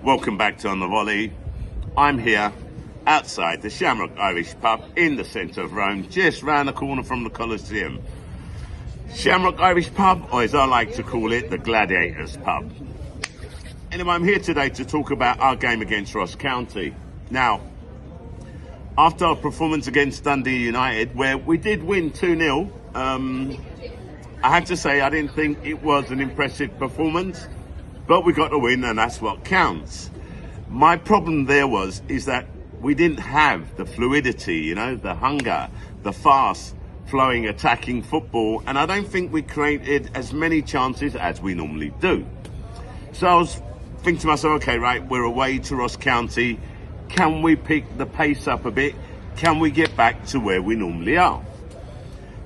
Welcome back to On the Volley. I'm here outside the Shamrock Irish pub in the centre of Rome, just round the corner from the Colosseum. Shamrock Irish pub, or as I like to call it, the Gladiators pub. Anyway, I'm here today to talk about our game against Ross County. Now, after our performance against Dundee United, where we did win 2-0, I have to say I didn't think it was an impressive performance, but we got the win and that's what counts. My problem there is that we didn't have the fluidity, the hunger, the fast flowing attacking football, and I don't think we created as many chances as we normally do. So I was thinking to myself, okay, right, we're away to Ross County. Can we pick the pace up a bit? Can we get back to where we normally are?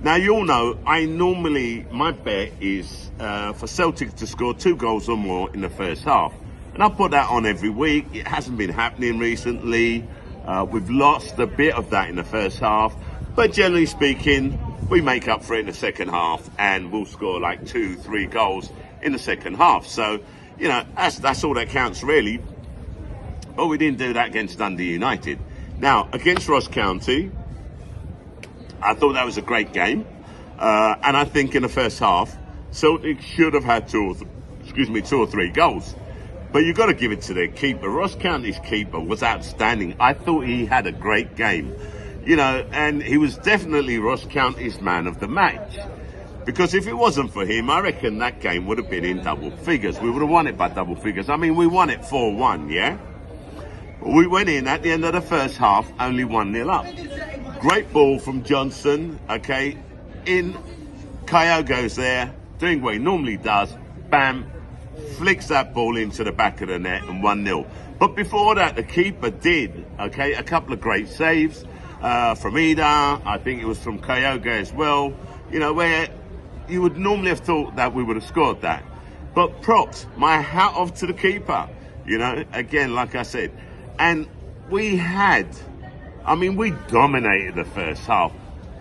Now, you all know, my bet is for Celtic to score 2 goals or more in the first half. And I put that on every week. It hasn't been happening recently. We've lost a bit of that in the first half. But generally speaking, we make up for it in the second half and we'll score like 2-3 goals in the second half. So, that's all that counts really. But we didn't do that against Dundee United. Now, against Ross County, I thought that was a great game. And I think in the first half, Celtic should have had 2 or 3 goals. But you've got to give it to their keeper. Ross County's keeper was outstanding. I thought he had a great game. And he was definitely Ross County's man of the match. Because if it wasn't for him, I reckon that game would have been in double figures. We would have won it by double figures. I mean, we won it 4-1, yeah? We went in at the end of the first half, only 1-0 up. Great ball from Johnson, okay? In, Kyogo's there, doing what he normally does. Bam, flicks that ball into the back of the net and 1-0. But before that, the keeper did, okay? A couple of great saves from Ida. I think it was from Kyogo as well. Where you would normally have thought that we would have scored that. But props, my hat off to the keeper. Again, like I said. And we dominated the first half.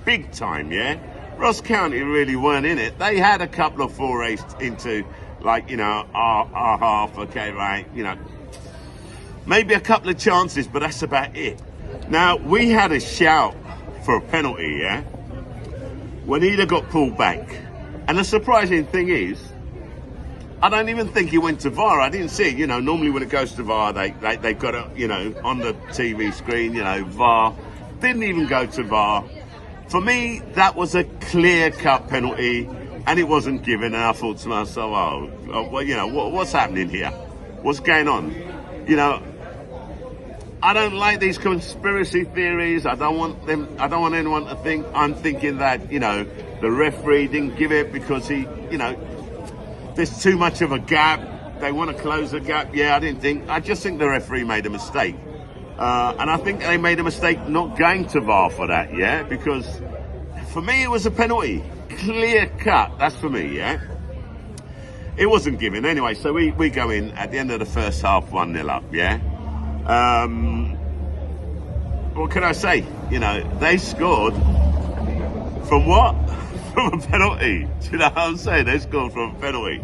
Big time, yeah? Ross County really weren't in it. They had a couple of forays into, our half, okay, right? Maybe a couple of chances, but that's about it. Now, we had a shout for a penalty, yeah? When Ida got pulled back. And the surprising thing is, I don't even think he went to VAR. I didn't see it. Normally when it goes to VAR, they've got it, on the TV screen, VAR. Didn't even go to VAR. For me, that was a clear-cut penalty, and it wasn't given. And I thought to myself, what's happening here? What's going on? I don't like these conspiracy theories. I don't want anyone to think I'm thinking that, the referee didn't give it because he, there's too much of a gap. They want to close the gap. Yeah, I just think the referee made a mistake. And I think they made a mistake not going to VAR for that, yeah? Because for me, it was a penalty. Clear cut. That's for me, yeah? It wasn't given. Anyway, so we go in at the end of the first half, 1-0 up, yeah? What can I say? They scored from what? From a penalty. Do you know what I'm saying? They scored from a penalty.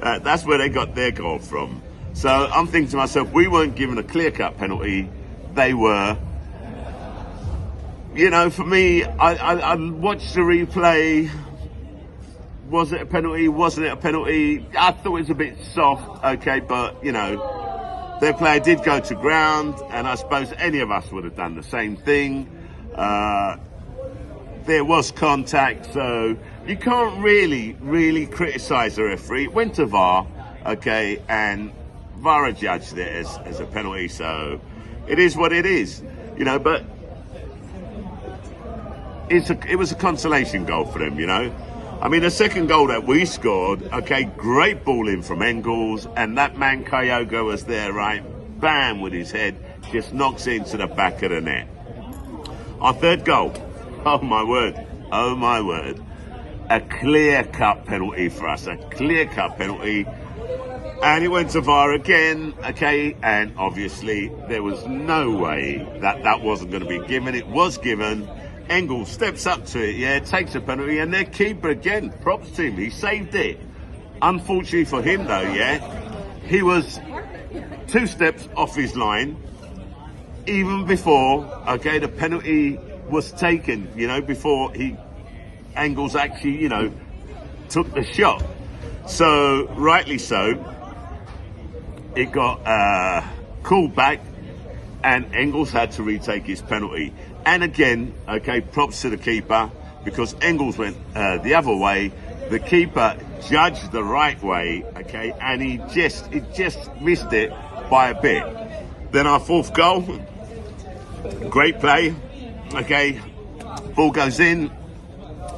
That's where they got their goal from. So I'm thinking to myself, we weren't given a clear-cut penalty. They were. For me, I watched the replay. Was it a penalty? Wasn't it a penalty? I thought it was a bit soft, okay, but, their player did go to ground, and I suppose any of us would have done the same thing. There was contact, so you can't really criticise the referee. It went to VAR, okay, and VAR judged it as a penalty, so it is what it is, but it was a consolation goal for them, I mean, the second goal that we scored, okay, great ball in from Engels, and that man Kyogo was there, right? Bam, with his head, just knocks it into the back of the net. Our third goal, oh my word, a clear-cut penalty for us, a clear-cut penalty. And it went to VAR again, okay, and obviously there was no way that wasn't going to be given. It was given. Engels steps up to it, yeah, takes a penalty, and their keeper again, props to him, he saved it. Unfortunately for him though, yeah, he was 2 steps off his line, even before, okay, the penalty was taken, you know, before Engels actually, you know, took the shot. So, rightly so, it got called back, and Engels had to retake his penalty. And again, okay, props to the keeper, because Engels went the other way. The keeper judged the right way, okay, and he just missed it by a bit. Then our 4th goal, great play, okay, ball goes in,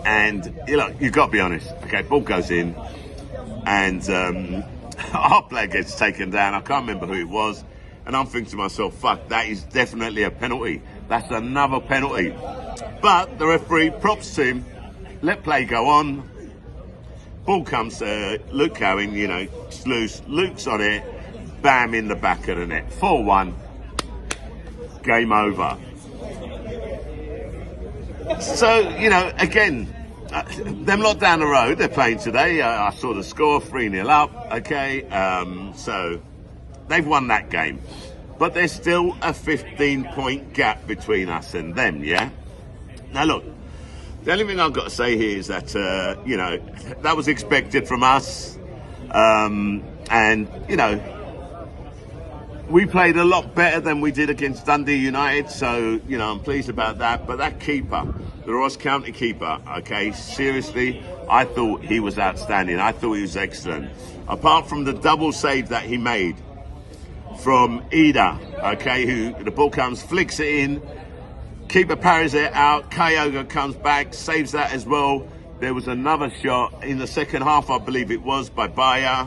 and you've got to be honest, okay, ball goes in, and our player gets taken down. I can't remember who it was, and I'm thinking to myself, fuck, that is definitely a penalty. That's another penalty. But the referee, props to him, let play go on. Ball comes to Luke Cowan, you know, it's loose. Luke's on it, bam, in the back of the net. 4-1, game over. So, you know, again, them lot down the road, they're playing today. I saw the score, 3-0 up, okay. So, they've won that game. But there's still a 15-point gap between us and them, yeah? Now, look, the only thing I've got to say here is that, you know, that was expected from us. And, you know, we played a lot better than we did against Dundee United. So, you know, I'm pleased about that. But that keeper, the Ross County keeper, okay, seriously, I thought he was outstanding. I thought he was excellent. Apart from the double save that he made from Ida, okay, who the ball comes, flicks it in, keeper parries it out, Kyoga comes back, saves that as well. There was another shot in the second half, I believe it was, by Bayer,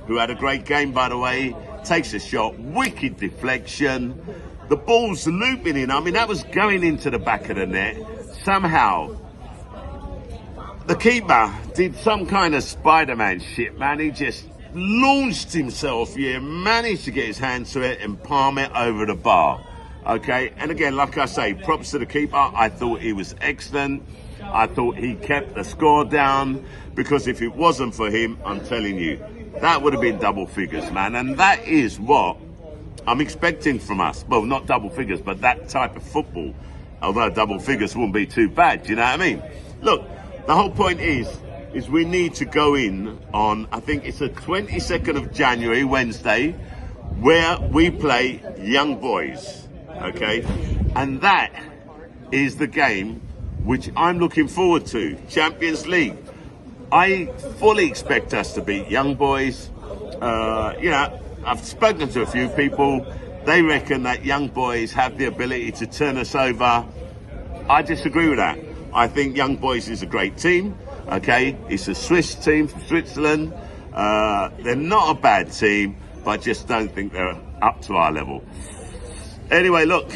who had a great game, by the way. Takes a shot, wicked deflection. The ball's looping in. I mean, that was going into the back of the net. Somehow, the keeper did some kind of Spider-Man shit, man. He just launched himself here, managed to get his hands to it and palm it over the bar. Okay, and again, like I say, props to the keeper. I thought he was excellent. I thought he kept the score down, because if it wasn't for him, I'm telling you, that would have been double figures, man. And that is what I'm expecting from us. Well, not double figures, but that type of football. Although double figures wouldn't be too bad, do you know what I mean? Look, the whole point is we need to go in on, I think it's the 22nd of January, Wednesday, where we play Young Boys, okay? And that is the game which I'm looking forward to, Champions League. I fully expect us to beat Young Boys. You know, I've spoken to a few people. They reckon that Young Boys have the ability to turn us over. I disagree with that. I think Young Boys is a great team, okay? It's a Swiss team from Switzerland. They're not a bad team, but I just don't think they're up to our level. Anyway, look,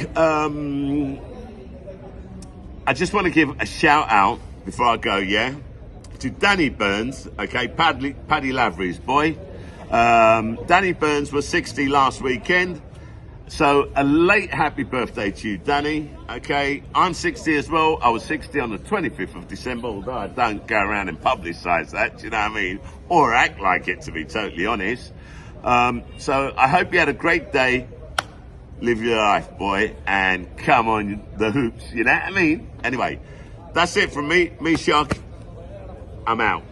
I just want to give a shout out before I go, yeah? To Danny Burns, okay, Paddy Lavery's boy. Danny Burns was 60 last weekend. So a late happy birthday to you, Danny. Okay, I'm 60 as well. I was 60 on the 25th of December, although I don't go around and publicise that, do you know what I mean? Or act like it, to be totally honest. So I hope you had a great day. Live your life, boy, and come on the hoops, you know what I mean? Anyway, that's it from me, Shah. I'm out.